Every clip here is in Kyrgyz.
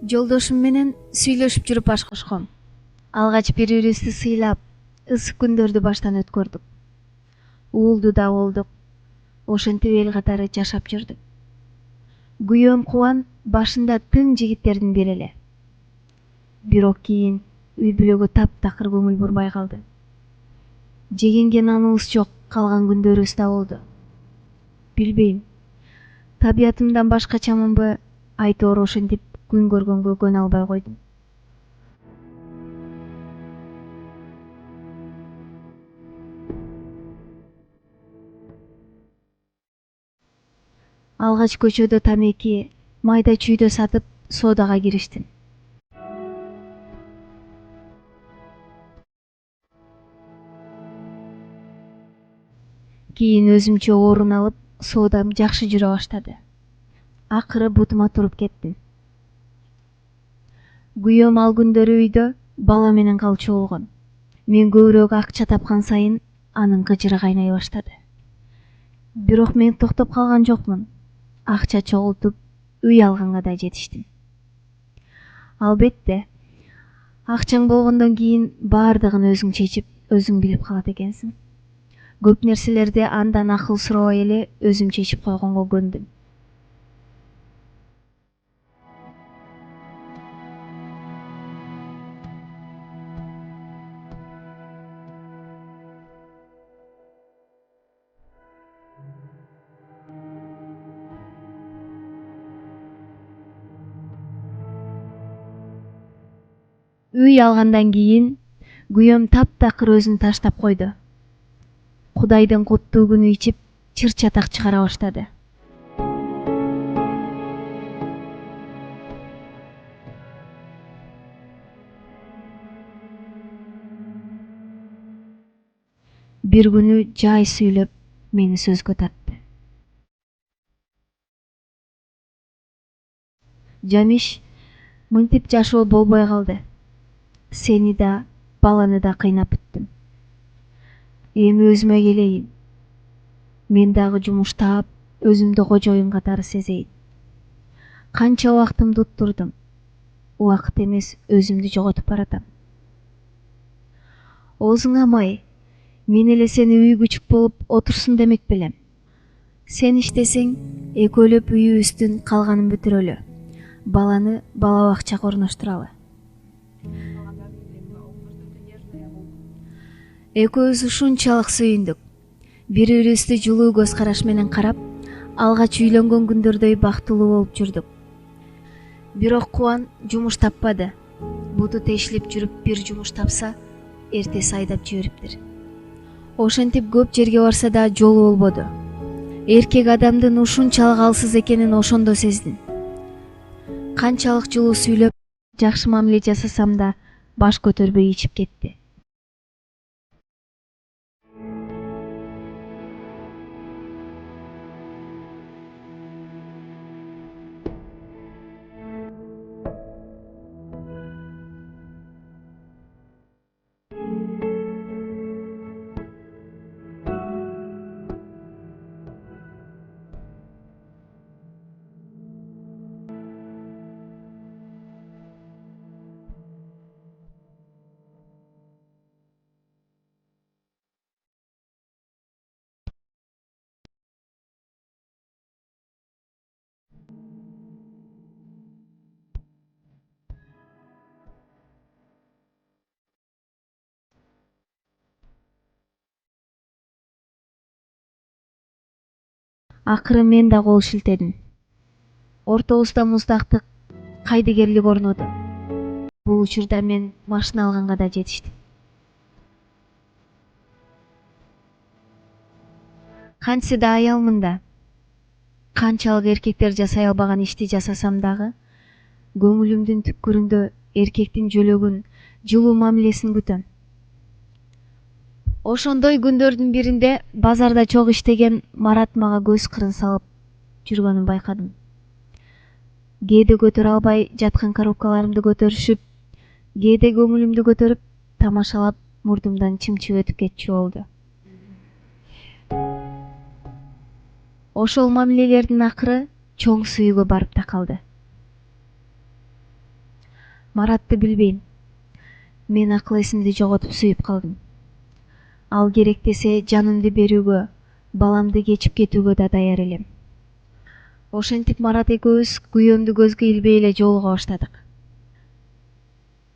Жолдошум менен сүйлөшүп жүрүп аш кошком. Алгач бири-бирибизди сыйлап, ысык күндөрдү баштан өткөрдүк. Уулду да болдук. Ошентип эл катары жашап жүрдүк. Күйөөм Кубан башында тың жигиттердин бири эле. Бирок кийин үй бүлөгө таптакыр көңүл бурбай калды. Жегенге наныбыз жок калган күндөрүбүз да болду. Билбейм. Табиятымдан башкачамынбы, айтор ошентип күн көргөнгө көнө албай койдум. Алгач көчөдө тамеки, майда чүйдө сатып соодага кириштим. Кийин өзүмчө орун алып, соодам жакшы жүрө баштады. Акыры бутума туруп кеттим. Күйөөм ал күндөрү үйдө бала менен калчу болгон. Мен көбүрөөк акча тапкан сайын анын кыжыры кайнай баштады. Бирок мен токтоп калган жокмун. Акча чогултуп, үй алганга да жетиштим. Албетте, акчаң болгондон кийин баардыгын өзүң чечип, өзүң билип калат экенсиң. Көп нерселерди андан акыл сурабай эле өзүм чечип койгонго көндүм. Үй алгандан кийин күйөөм таптакыр өзүн таштап койду. Кудайдын куттуу күнү ичип, чыр чатак чыгара баштады. Бир күнү жай сүйлөп, мени сөзгө тартты. Жамиш, мынтип жашоо болбой калды. Сени да, баланы да кыйнап бүттүм. Эми өзүмө келейин. Мен дагы жумуш таап, өзүмдү кожоюн катары сезейин. Канча убактымды уттурдум. Убакыт эмес, өзүмдү жоготуп баратам. Оозуңа май, мен эле сени үй күчүк болуп отурсун демек белем. Сен иштесең, экөөлөп үйүбүздүн калганын бүтүрөлү. Баланы бала бакчага орноштуралы. Экөөбүз ушунчалык сүйүндүк. Бири-бирибизди жылуу көз караш менен карап, алгач үйлөнгөн күндөрдөй бактылуу болуп жүрдүк. Бирок Кубан жумуш таппады. Буту тешилип жүрүп бир жумуш тапса, эртеси айдап жибериптир. Ошентип көп жерге барса да жолу болбоду. Эркек адамдын ушунчалык алсыз экенин ошондо сездим. Канчалык жылуу сүйлөп, жакшы мамиле жасасам да, баш көтөрбөй ичип кетти. Акыры мен да кол шилтедим. Ортобузда муздактык, кайдыгерлик орноду. Бул учурда мен машина алганга да жетиштим. Кантсе да аялмын да. Канчалык эркектер жасай албаган ишти жасасам дагы, көңүлүмдүн түпкүрүндө эркектин жөлөгүн, жылуу мамилесин күтөм. Ошондой күндөрдүн биринде базарда чогуу иштеген Марат мага көз кырын салып жүргөнүн байкадым. Кээде көтөрө албай жаткан коробкаларымды көтөрүшүп, кээде көңүлүмдү көтөрүп, тамашалап мурдумдан чымчып өтүп кетчү болду. Ошол мамилелердин акыры чоң сүйүүгө барып такалды. Маратты билбейм. Мен акыл эсимди жоготуп сүйүп калдым. Ал керек десе жанымды берүүгө, баламды кечип кетүүгө да даяр элем. Ошентип Марат экөөбүз күйөөмдү көзгө илбей эле жолуга баштадык.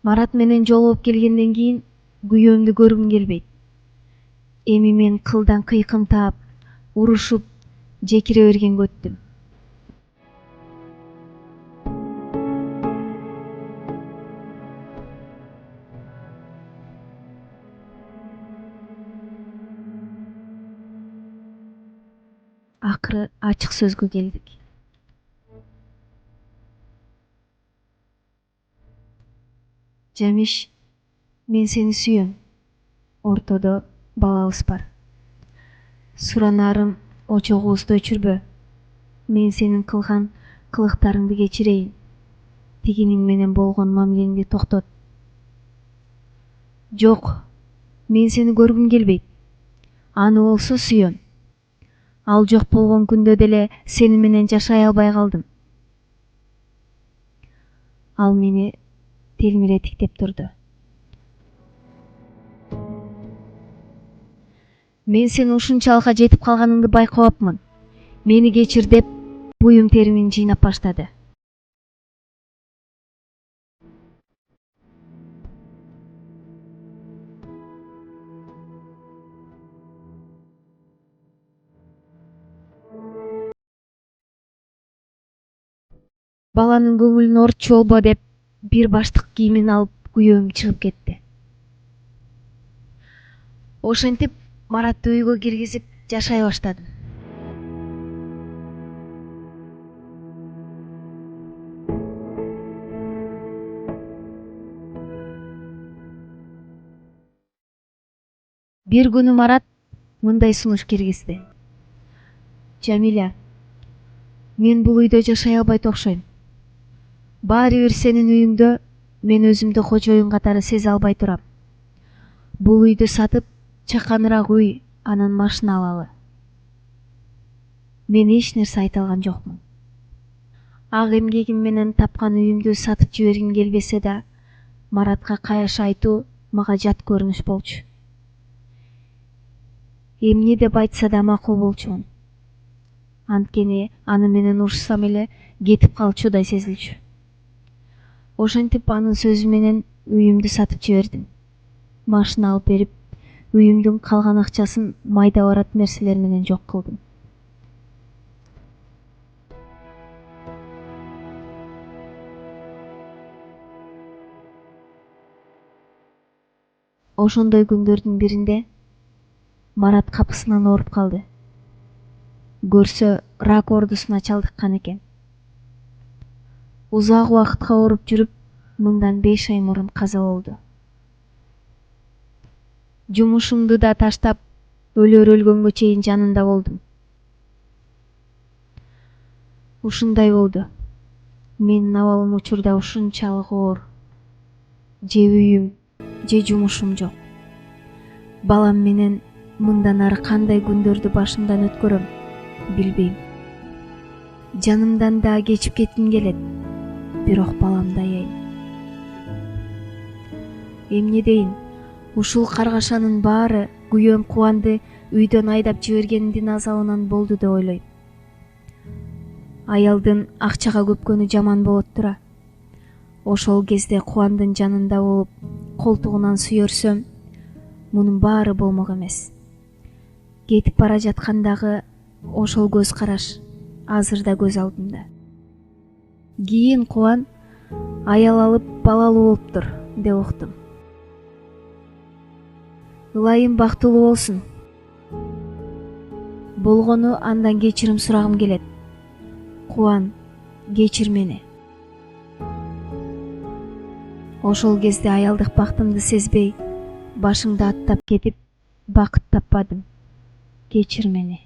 Марат менен жолугуп келгенден кийин күйөөмдү көргүм келбейт. Эми мен кылдан кыйкым таап, урушуп, жекире бергенге өттүм. Акыры ачык сөзгө келдик. Жамиш, мен сени сүйөм. Ортодо балабыз бар. Суранарым очогубузду өчүрбө. Мен сенин кылган кылыктарыңды кечирейин. Тигиниң менен болгон мамилеңди токтот. Жок, мен сени көргүм келбейт. Аны болсо сүйөм. Ал жок болгон күндө деле сени менен жашай албай калдым. Ал мени телмире тиктеп турду. Мен сени ушунчалыкка жетип калганыңды байкабапмын. Мени кечир деп буюм теримин жыйнап баштады. Баланын көңүлүн ортчу болбо деп бир баштык кийимин алып күйөөм чыгып кетти. Ошентип Маратты үйгө киргизип жашай баштадым. Бир күнү Марат мындай сунуш киргизди. Жамиля, мен бул үйдө жашай албайт окшойм. Баары бир сенин үйүңдө мен өзүмдү кожоюн катары сезе албай турам. Бул үйдү сатып, чаканыраак үй, анан машина алалы. Мен эч нерсе айта алган жокмун. Ак эмгегим менен тапкан үйүмдү сатып жибергим келбесе да, Маратка каяш айтуу мага жат көрүнүш болчу. Эмне деп айтса да макул болчумун. Анткени аны менен урушсам эле кетип калчудай сезилчү. Ошентип анын сөзү менен үйүмдү сатып жибердим. Машина алып берип, үйүмдүн калган акчасын майда барат нерселер менен жок кылдым. Ошондой күндөрдүн биринде Марат капысынан ооруп калды. Көрсө, рак оордусуна чалдыккан экен. Узак убакытка ооруп жүрүп, мындан 5 ай мурун каза болду. Жумушумду да таштап, өлөр өлгөнгө чейин жанында болдум. Ушундай болду. Менин абалым учурда ушунчалык оор. Же үйүм, же жумушум жок. Балам менен мындан ары кандай күндөрдү башымдан өткөрөм, билбейм. Жанымдан да кечип кетким келет, бирок баламды аяйм. Эмне дейин, ушул каргашанын баары күйөөм Кубанды үйдөн айдап жибергендин азабынан болду деп ойлойм. Аялдын акчага көпкөнү жаман болот тура. Ошол кезде Кубандын жанында болуп, колтугунан сүйөрсөм, мунун баары болмок эмес. Кетип бара жаткандагы ошол көз караш азыр да көз алдымда. Кийин Кубан аял алып балалуу болуптур деп уктум. Ылайым бактылуу болсун. Болгону андан кечирим сурагым келет. Кубан, кечир мени. Ошол кезде аялдык бактымды сезбей, башыңды аттап кетип, бакыт таппадым. Кечир мени.